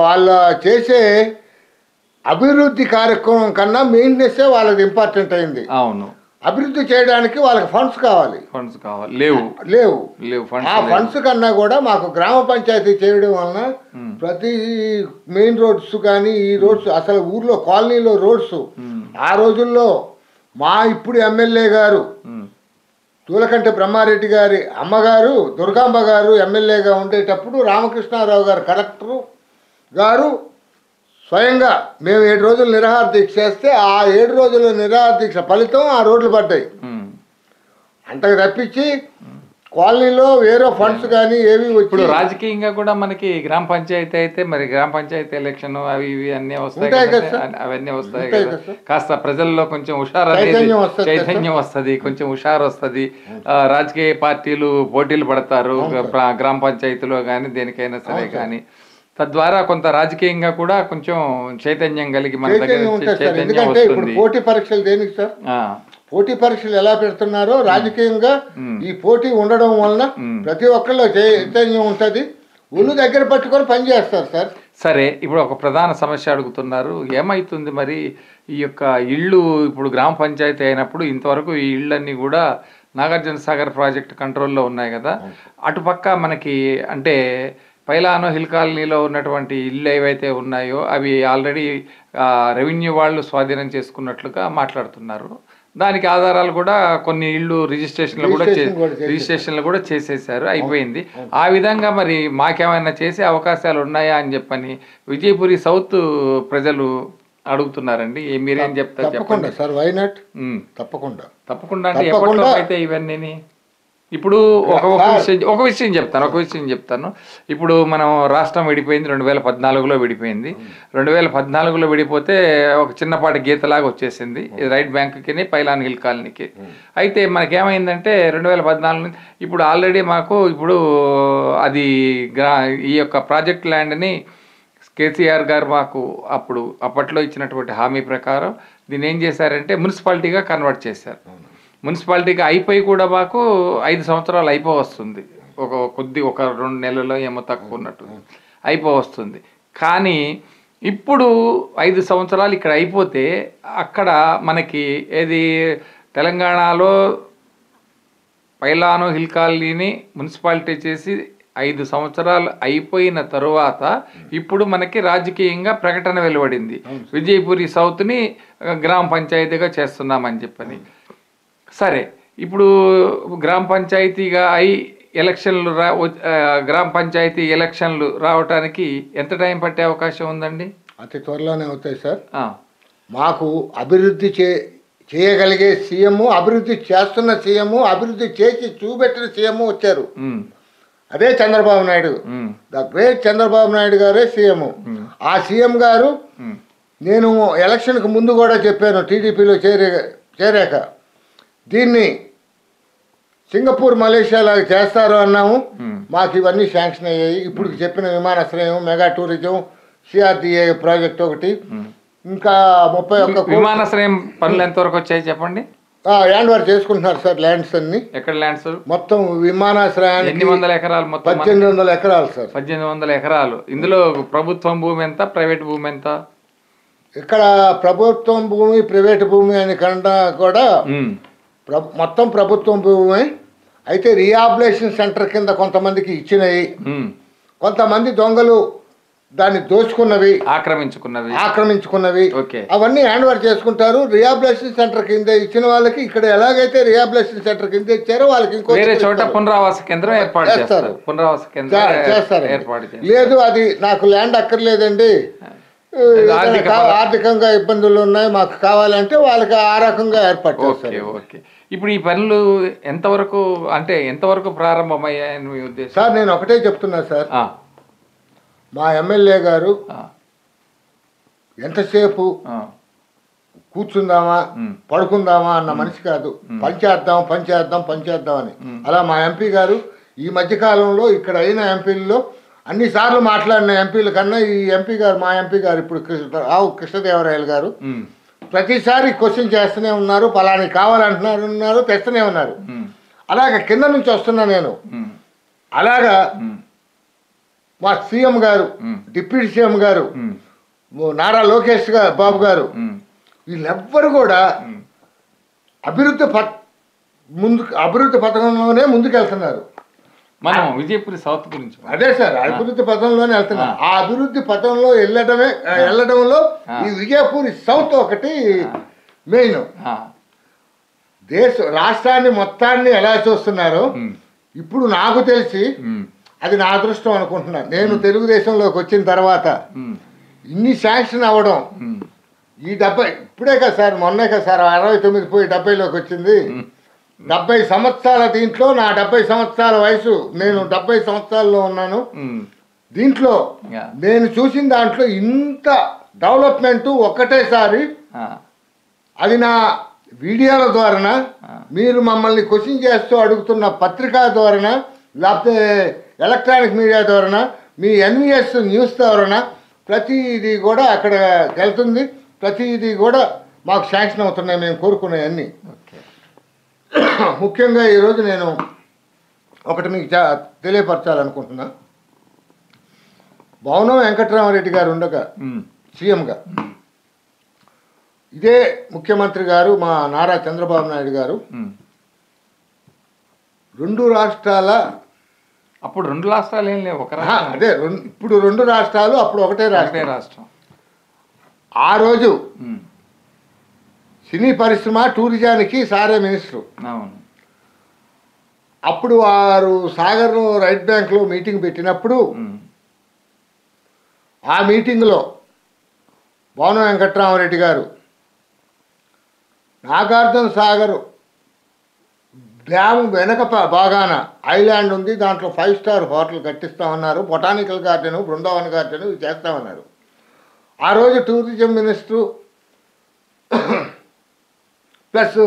వాళ్ళ చేసే అభివృద్ధి కార్యక్రమం కన్నా మెయింటెనెన్సే వాళ్ళకి ఇంపార్టెంట్ అయింది. అవును, అభివృద్ధి చేయడానికి వాళ్ళకి ఫండ్స్ కావాలి, లేవు. ఆ ఫండ్స్ కన్నా కూడా మాకు గ్రామ పంచాయతీ చేయడం వలన ప్రతి మెయిన్ రోడ్స్ కానీ, ఈ రోడ్స్ అసలు ఊర్లో కాలనీలో రోడ్స్ ఆ రోజుల్లో మా ఇప్పుడు ఎమ్మెల్యే గారు జూలకంటి బ్రహ్మారెడ్డి గారి అమ్మగారు దుర్గాంబ గారు ఎమ్మెల్యేగా ఉండేటప్పుడు రామకృష్ణారావు గారు కలెక్టర్ గారు స్వయంగా మేము 7 రోజులు నిరాహార దీక్ష చేస్తే ఆ 7 రోజుల నిరాహార దీక్ష ఫలితం ఆ రోడ్లు పడ్డాయి. అంతకు తప్పించి కాలనీలో వేరే ఫండ్స్ కానీ ఏవి ఇప్పుడు రాజకీయంగా కూడా మనకి గ్రామ పంచాయతీ అయితే మరి గ్రామ పంచాయతీ ఎలక్షన్ అవి ఇవి అన్నీ వస్తాయి అవన్నీ వస్తాయి కదా, కాస్త ప్రజల్లో కొంచెం హుషారు చైతన్యం వస్తుంది, కొంచెం హుషారు వస్తుంది. రాజకీయ పార్టీలు పోటీలు పడతారు గ్రామ పంచాయతీలో కానీ దేనికైనా సరే కానీ, తద్వారా కొంత రాజకీయంగా కూడా కొంచెం చైతన్యం కలిగి మన దగ్గర చైతన్యం వస్తుంది. పోటీ పరీక్షలు దేనికి సార్? పోటీ పరీక్షలు ఎలా పెడుతున్నారో రాజకీయంగా ఈ పోటీ ఉండడం వలన ప్రతి ఒక్కళ్ళు చైతన్యం ఉంటుంది, ఒళ్ళు దగ్గర పట్టుకొని పనిచేస్తారు సార్. సరే, ఇప్పుడు ఒక ప్రధాన సమస్య అడుగుతున్నారు, ఏమైతుంది మరి ఈ యొక్క ఇళ్ళు ఇప్పుడు గ్రామ పంచాయతీ అయినప్పుడు ఇంతవరకు ఈ ఇళ్ళన్నీ కూడా నాగార్జున సాగర్ ప్రాజెక్ట్ కంట్రోల్లో ఉన్నాయి కదా, అటుపక్క మనకి అంటే పైలాను హిల్ కాలనీలో ఉన్నటువంటి ఇళ్ళు ఏవైతే ఉన్నాయో అవి ఆల్రెడీ రెవెన్యూ వాళ్ళు స్వాధీనం చేసుకున్నట్లుగా మాట్లాడుతున్నారు. దానికి ఆధారాలు కూడా కొన్ని ఇళ్ళు రిజిస్ట్రేషన్లు కూడా చేసేసారు, అయిపోయింది. ఆ విధంగా మరి మాకేమైనా చేసే అవకాశాలు ఉన్నాయా అని చెప్పని విజయపురి సౌత్ ప్రజలు అడుగుతున్నారండి. మీరేం చెప్తారు చెప్పండి సార్? Why not? తప్పకుండా అంటే ఎప్పటిలో అయితే ఇవన్నీ ఇప్పుడు ఒక విషయం చెప్తాను. ఇప్పుడు మనం రాష్ట్రం విడిపోయింది 2014లో విడిపోయింది. 2014లో విడిపోతే ఒక చిన్నపాటి గీతలాగా వచ్చేసింది రైట్ బ్యాంక్కి పైలాన్ హిల్ కాలనీకి. అయితే మనకేమైందంటే 2014 ఇప్పుడు ఆల్రెడీ మాకు ఇప్పుడు అది ఈ యొక్క ప్రాజెక్ట్ ల్యాండ్ని కేసీఆర్ గారు మాకు అప్పట్లో ఇచ్చినటువంటి హామీ ప్రకారం దీన్ని ఏం చేశారంటే మున్సిపాలిటీగా కన్వర్ట్ చేశారు. మున్సిపాలిటీగా అయిపోయి కూడా మాకు 5 సంవత్సరాలు వస్తుంది, ఒక 2 నెలల్లో ఏమో తక్కువ ఉన్నట్టు వస్తుంది. కానీ ఇప్పుడు 5 సంవత్సరాలు ఇక్కడ అయిపోతే అక్కడ మనకి ఏది తెలంగాణలో పైలాను హిల్ కాలనీని మున్సిపాలిటీ చేసి 5 సంవత్సరాలు అయిపోయిన తరువాత ఇప్పుడు మనకి రాజకీయంగా ప్రకటన వెలువడింది, విజయపురి సౌత్ని గ్రామ పంచాయతీగా చేస్తున్నామని చెప్పని. సరే, ఇప్పుడు గ్రామ పంచాయతీగా గ్రామ పంచాయతీ ఎలక్షన్లు రావడానికి ఎంత టైం పట్టే అవకాశం ఉందండి? అతి త్వరలోనే అవుతాయి సార్. మాకు అభివృద్ధి చేయగలిగే సీఎం, అభివృద్ధి చేస్తున్న సీఎం, అభివృద్ధి చేసి చూపెట్టిన సీఎం వచ్చారు. అదే చంద్రబాబు నాయుడు, ద గ్రేట్ చంద్రబాబు నాయుడు గారే సీఎం. ఆ సీఎం గారు నేను ఎలక్షన్కి ముందు కూడా చెప్పాను, టీడీపీలో చేరాక దీన్ని సింగపూర్ మలేషియాలాగా చేస్తారు అన్నాము. మాకు ఇవన్నీ శాంక్షన్ అయ్యాయి. ఇప్పుడు చెప్పిన విమానాశ్రయం, మెగా టూరిజం, సిఆర్డిఏ ప్రాజెక్ట్ ఒకటి, ఇంకా 31 విమానాశ్రయం పనులు ఎంతవరకు వచ్చాయి చెప్పండి? ల్యాండ్ వారు చేసుకుంటున్నారు సార్. ల్యాండ్స్ అన్ని ఎక్కడ ల్యాండ్స్? మొత్తం విమానాశ్రయానికి 800 ఎకరాలు, మొత్తం 1800 ఎకరాలు సార్. 1800 ఎకరాలు. ఇందులో ప్రభుత్వం భూమి ఎంత, ప్రైవేట్ భూమి ఎంత? ఇక్కడ ప్రభుత్వం భూమి, ప్రైవేట్ భూమి అని కన్నా కూడా మొత్తం ప్రభుత్వం భూమి. అయితే రీహాబిలిటేషన్ సెంటర్ కింద కొంతమందికి ఇచ్చినవి, కొంతమంది దొంగలు దాన్ని దోచుకున్నవి, ఆక్రమించుకున్నవి అవన్నీ హ్యాండ్ ఓవర్ చేసుకుంటారు. రీహాబిలిటేషన్ సెంటర్ కింద ఇచ్చిన వాళ్ళకి ఇక్కడ ఎలాగైతే రీహాబిలిటేషన్ సెంటర్ కింద ఇచ్చారో వాళ్ళకి ఇంకో పునరావాస కేంద్రం ఏర్పాటు చేస్తారు. లేదు అది నాకు ల్యాండ్ అక్కర్లేదండి, ఆర్థికంగా ఇబ్బందులు ఉన్నాయి, మాకు కావాలంటే వాళ్ళకి ఆ రకంగా ఏర్పాటు చేస్తారు. ఇప్పుడు ఈ పనులు ఎంతవరకు ప్రారంభమయ్యాయని మీ ఉద్దేశం? సార్ నేను ఒకటే చెప్తున్నా సార్, మా ఎమ్మెల్యే గారు ఎంతసేపు కూర్చుందామా పడుకుందామా అన్న మనిషి కాదు, పనిచేద్దాం అని. అలా మా ఎంపీ గారు ఈ మధ్యకాలంలో ఇక్కడ అయిన ఎంపీల్లో అన్నిసార్లు మాట్లాడిన ఎంపీల కన్నా ఈ ఎంపీ గారు, మా ఎంపీ గారు ఇప్పుడు కృష్ణదేవరాయలు గారు ప్రతిసారి క్వశ్చన్ చేస్తూనే ఉన్నారు, పలాని కావాలంటున్నారు, తెస్తూనే ఉన్నారు. అలాగే కింద నుంచి వస్తున్నా నేను. అలాగా మా సీఎం గారు, డిప్యూటీ సీఎం గారు, నారా లోకేష్ బాబు గారు వీళ్ళెవ్వరు కూడా అభివృద్ధి పథకంలోనే ముందుకెళ్తున్నారు. మనం విజయపురి సౌత్ గురించి అదే సార్, అభివృద్ధి పథంలోనే వెళ్తున్నాం. ఆ అభివృద్ధి పథంలో వెళ్ళడంలో ఈ విజయపురి సౌత్ ఒకటి మెయిన్. రాష్ట్రాన్ని మొత్తాన్ని ఎలా చూస్తున్నారో ఇప్పుడు నాకు తెలిసి అది నా అదృష్టం అనుకుంటున్నాను. నేను తెలుగుదేశంలోకి వచ్చిన తర్వాత ఇన్ని శాంక్షన్ అవ్వడం, ఈ 70 ఇప్పుడే కదా సార్, మొన్నే కదా సార్ 69 పోయి 70లోకి వచ్చింది. 70 సంవత్సరాల దీంట్లో నా 70 సంవత్సరాల వయసు, నేను 70 సంవత్సరాల్లో ఉన్నాను. దీంట్లో నేను చూసిన దాంట్లో ఇంత డెవలప్మెంట్ ఒకటేసారి, అది నా వీడియోల ద్వారా, మీరు మమ్మల్ని క్వశ్చన్ చేస్తూ అడుగుతున్న పత్రికా ద్వారా, లేకపోతే ఎలక్ట్రానిక్ మీడియా ద్వారా, మీ ఎన్విఎస్ న్యూస్ ద్వారా ప్రతిదీ కూడా అక్కడ వెళ్తుంది. ప్రతిదీ కూడా మాకు శాంక్షన్ అవుతున్నాయి మేము కోరుకునేవన్నీ. ముఖ్యంగా ఈరోజు నేను ఒకటి మీకు తెలియపరచాలనుకుంటున్నా. భవనం వెంకట్రామరెడ్డి గారు ఉండగా సీఎంగా, ఇదే ముఖ్యమంత్రి గారు మా నారా చంద్రబాబు నాయుడు గారు 2 రాష్ట్రాల, అప్పుడు 2 రాష్ట్రాలు ఏం లేవు, అదే ఇప్పుడు 2 రాష్ట్రాలు, అప్పుడు ఒకటే రాష్ట్రం. ఆ రోజు సినీ పరిశ్రమ టూరిజానికి సారే మినిస్టరు. అప్పుడు వారు సాగర్ రైట్ బ్యాంక్లో మీటింగ్ పెట్టినప్పుడు, ఆ మీటింగ్లో భవనం వెంకట్రామరెడ్డి గారు నాగార్జున సాగర్ డ్యామ్ వెనక బాగాన ఐలాండ్ ఉంది, దాంట్లో 5 స్టార్ హోటల్ కట్టిస్తామన్నారు, బొటానికల్ గార్డెను, బృందావన్ గార్డెను ఇవి చేస్తామన్నారు. ఆ రోజు టూరిజం మినిస్టరు ప్లస్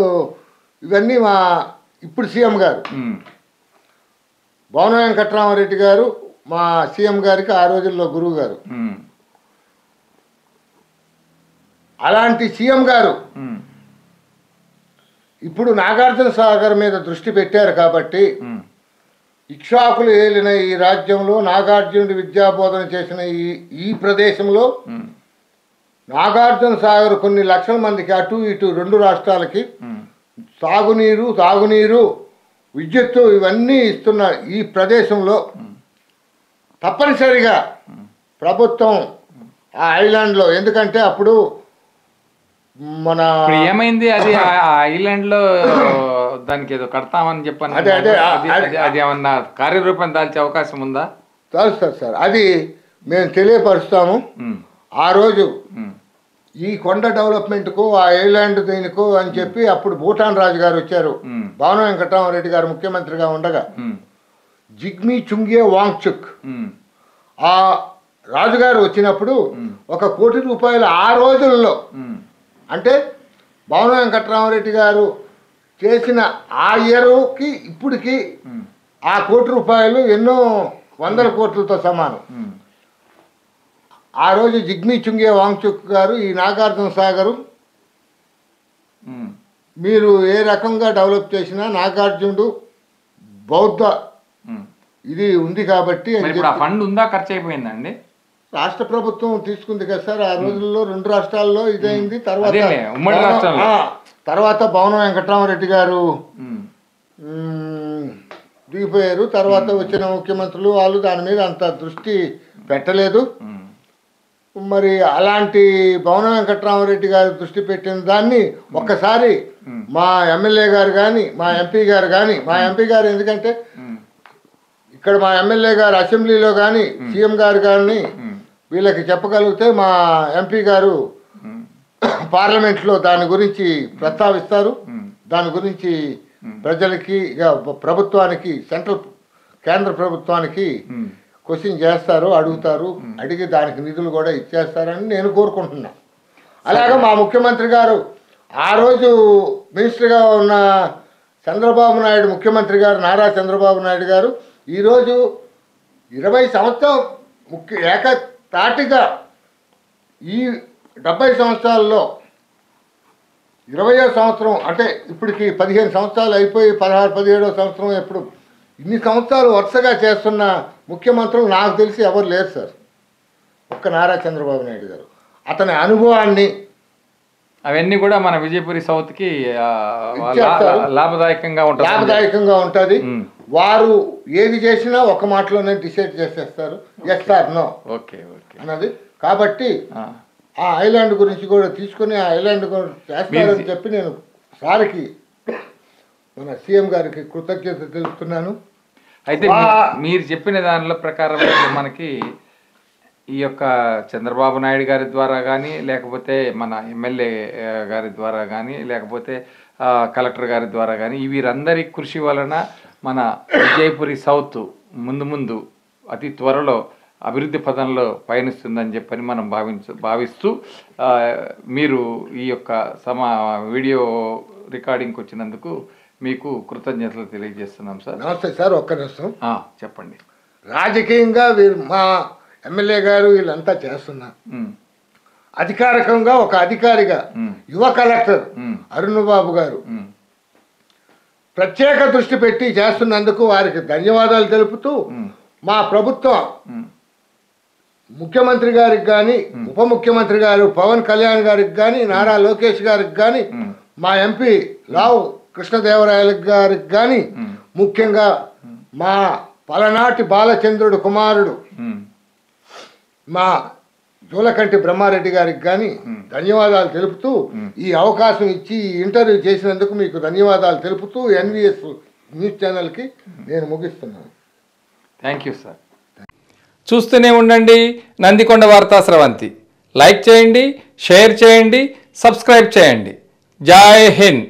ఇవన్నీ మా ఇప్పుడు సీఎం గారు భవనం వెంకట్రామరెడ్డి గారు మా సీఎం గారికి ఆ రోజుల్లో గురువు గారు. అలాంటి సీఎం గారు ఇప్పుడు నాగార్జున సాగర్ మీద దృష్టి పెట్టారు కాబట్టి, ఇక్ష్వాకులు ఏలిన ఈ రాజ్యంలో నాగార్జునుడి విద్యాబోధన చేసిన ఈ ప్రదేశంలో నాగార్జున సాగర్ కొన్ని లక్షల మందికి అటు ఇటు 2 రాష్ట్రాలకి తాగునీరు విద్యుత్తు ఇవన్నీ ఇస్తున్న ఈ ప్రదేశంలో తప్పనిసరిగా ప్రభుత్వం ఆ ఐలాండ్లో, ఎందుకంటే అప్పుడు మన ఏమైంది అది ఐలాండ్ లో దానికి ఏదో కడతామని చెప్పాను, అది ఏమన్నా కార్యరూపం దాల్చే అవకాశం ఉందా? తెలుస్తుంది సార్, అది మేము తెలియపరుస్తాము. ఆ రోజు ఈ కొండ డెవలప్మెంట్కు ఆ ఐలాండ్ దీనికో అని చెప్పి అప్పుడు భూటాన్ రాజు గారు వచ్చారు, భవనం వెంకటరామరెడ్డి గారు ముఖ్యమంత్రిగా ఉండగా. జిగ్మీ చుంగే వాంగ్చుక్ ఆ రాజుగారు వచ్చినప్పుడు 1 కోటి రూపాయలు ఆ రోజుల్లో, అంటే భవనం వెంకట్రామరెడ్డి గారు చేసిన ఆ ఇయర్కి ఇప్పటికి ఆ 1 కోటి రూపాయలు ఎన్నో 100 కోట్లతో సమానం. ఆ రోజు జిగ్మీ చుంగే వాంగ్చుక్ గారు ఈ నాగార్జున సాగరు మీరు ఏ రకంగా డెవలప్ చేసినా నాగార్జునుడు బౌద్ధ ఇది ఉంది కాబట్టి ఫండ్ ఉందా, ఖర్చు అయిపోయిందండి? రాష్ట్ర ప్రభుత్వం తీసుకుంది కదా సార్ ఆ రోజుల్లో 2 రాష్ట్రాల్లో ఇదైంది. తర్వాత భవనం వెంకట్రామరెడ్డి గారు దిగిపోయారు. తర్వాత వచ్చిన ముఖ్యమంత్రులు వాళ్ళు దాని మీద అంత దృష్టి పెట్టలేదు. మరి అలాంటి భవనం వెంకట్రామరెడ్డి గారు దృష్టి పెట్టిన దాన్ని ఒక్కసారి మా ఎమ్మెల్యే గారు కానీ మా ఎంపీ గారు కానీ, మా ఎంపీ గారు ఎందుకంటే ఇక్కడ మా ఎమ్మెల్యే గారు అసెంబ్లీలో కానీ సీఎం గారు కానీ వీళ్ళకి చెప్పగలిగితే మా ఎంపీ గారు పార్లమెంట్లో దాని గురించి ప్రస్తావిస్తారు. దాని గురించి ప్రజలకి ప్రభుత్వానికి కేంద్ర ప్రభుత్వానికి క్వశ్చన్ చేస్తారు, అడుగుతారు, అడిగి దానికి నిధులు కూడా ఇచ్చేస్తారని నేను కోరుకుంటున్నా. అలాగే మా ముఖ్యమంత్రి గారు ఆ రోజు మినిస్టర్గా ఉన్న చంద్రబాబు నాయుడు ముఖ్యమంత్రి గారు నారా చంద్రబాబు నాయుడు గారు ఈరోజు 20 సంవత్సరం ఏకతాటిగా ఈ 70 సంవత్సరాల్లో 20వ సంవత్సరం అంటే ఇప్పటికి 15 సంవత్సరాలు అయిపోయి 16-17వ సంవత్సరం ఎప్పుడు ఇన్ని సంవత్సరాలు వరుసగా చేస్తున్న ముఖ్యమంత్రులు నాకు తెలిసి ఎవరు లేరు సార్. ఒక్క నారా చంద్రబాబు నాయుడు గారు అతని అనుభవాన్ని అవన్నీ కూడా మన విజయపురి సౌత్కి లాభదాయకంగా ఉంటుంది. వారు ఏది చేసినా ఒక మాటలోనే డిసైడ్ చేసేస్తారు, ఎస్ సార్ నో అన్నది. కాబట్టి ఆ ఐలాండ్ గురించి కూడా తీసుకుని ఆ ఐలాండ్ కూడా చేస్తారని చెప్పి నేను సార్కి మన సీఎం గారికి కృతజ్ఞత తెలుపుతున్నాను. అయితే మీరు చెప్పిన దానిలో ప్రకారం మనకి ఈ యొక్క చంద్రబాబు నాయుడు గారి ద్వారా కానీ, లేకపోతే మన ఎమ్మెల్యే గారి ద్వారా కానీ, లేకపోతే కలెక్టర్ గారి ద్వారా కానీ, వీరందరి కృషి వలన మన విజయపురి సౌత్ ముందు అతి త్వరలో అభివృద్ధి పదంలో పయనిస్తుందని చెప్పని మనం భావిస్తూ మీరు ఈ యొక్క వీడియో రికార్డింగ్కి వచ్చినందుకు మీకు కృతజ్ఞతలు తెలియజేస్తున్నాం సార్. నమస్తే సార్. ఒక్క నిమిషం చెప్పండి. రాజకీయంగా వీరు మా ఎమ్మెల్యే గారు వీళ్ళంతా చేస్తున్నారు. అధికారికంగా ఒక అధికారిగా యువ కలెక్టర్ అరుణ్ బాబు గారు ప్రత్యేక దృష్టి పెట్టి చేస్తున్నందుకు వారికి ధన్యవాదాలు తెలుపుతూ మా ప్రభుత్వం ముఖ్యమంత్రి గారికి కానీ, ఉప ముఖ్యమంత్రి గారు పవన్ కళ్యాణ్ గారికి కానీ, నారా లోకేష్ గారికి కానీ, మా ఎంపీ లావు కృష్ణదేవరాయలు గారికి కానీ, ముఖ్యంగా మా పలనాటి బాలచంద్రుడు కుమారుడు మా జూలకంటి బ్రహ్మారెడ్డి గారికి కానీ ధన్యవాదాలు తెలుపుతూ ఈ అవకాశం ఇచ్చి ఈ ఇంటర్వ్యూ చేసినందుకు మీకు ధన్యవాదాలు తెలుపుతూ ఎన్విఎస్ న్యూస్ ఛానల్కి నేను ముగిస్తున్నాను. Thank you sir. చూస్తూనే ఉండండి నందికొండ వార్తా స్రవంతి. లైక్ చేయండి, షేర్ చేయండి, సబ్స్క్రైబ్ చేయండి. జై హింద్.